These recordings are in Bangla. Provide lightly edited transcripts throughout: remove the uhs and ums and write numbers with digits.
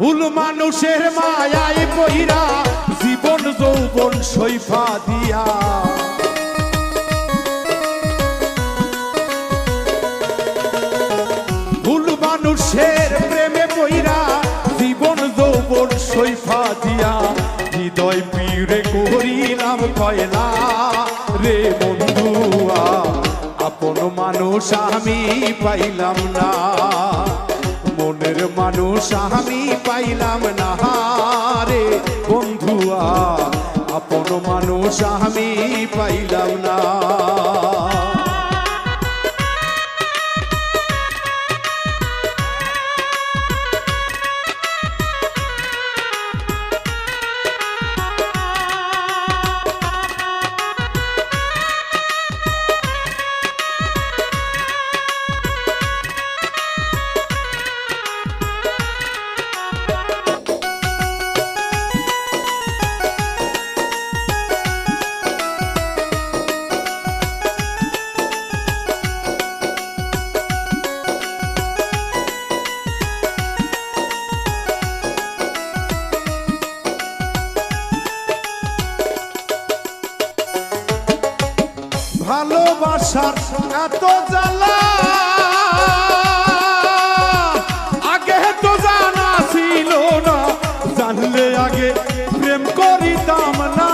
ভুল মানুষের মায়ায় পইরা জীবন যৌবন সইফা দিয়া, ভুল মানুষের প্রেমে পইরা জীবন যৌবন সইফা দিয়া, হৃদয় পীড়ে করিলাম কয়লা রে বন্ধুয়া, আপন মানুষ আমি পাইলাম না, মনের মানুষ আমি পাইলাম না রে বন্ধুয়া, আপন মানুষ আমি পাইলাম না। ভালোবাসার এত জ্বালা আগে তো জানা ছিল না, জানলে আগে প্রেম করিতাম না,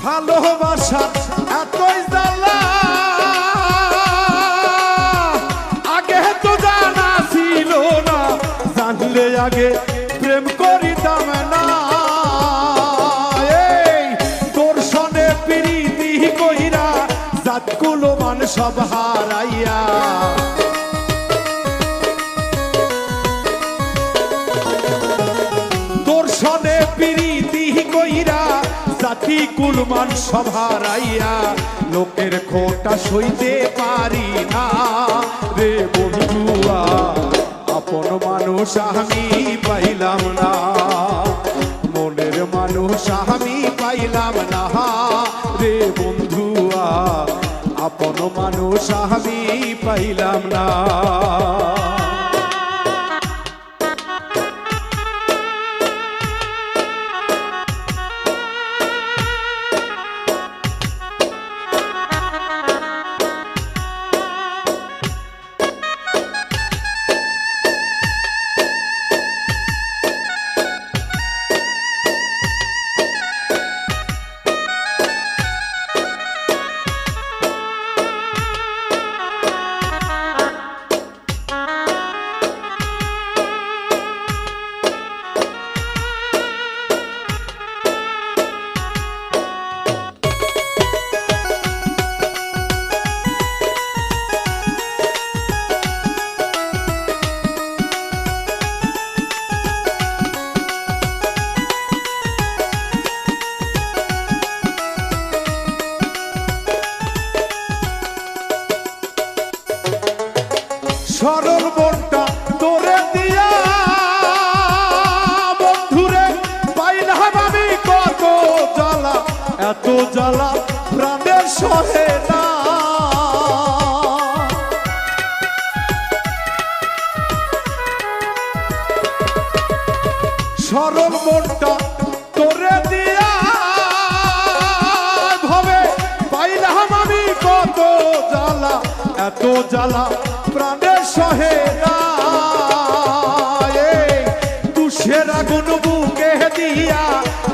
ভালোবাসার এতই জ্বালা আগে তো জানা ছিল না, জানলে আগে প্রেম করিতাম না, এই তোর সনে প্রীতি কইরা জাত কুলমান সব হারাইয়া, তোর সনে প্রীতি কইরা জাতি কুলমান সব হারাইয়া, লোকের খোটা সইতে পারি না রে বন্ধুয়া, আপন মানুষ আমি পাইলাম না, মনের মানুষ আমি পাইলাম না রে বন্ধুয়া, আপন মানুষ আমি পাইলাম না। সরল মনটা তোরে দিয়া বন্ধুরে পাইলাম আমি কত জ্বালা, এত জ্বালা প্রাণের সহে না, সরল মনটা তোরে দিয়া ভাবে পাইলাম আমি কত জ্বালা, এত জ্বালা প্রাণের সহে না, তুষের আগুন বুকে দিয়া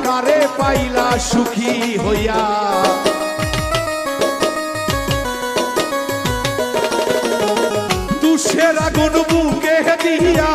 কারে পাইলা সুখী হইয়া, তুষের আগুন বুকে দিয়া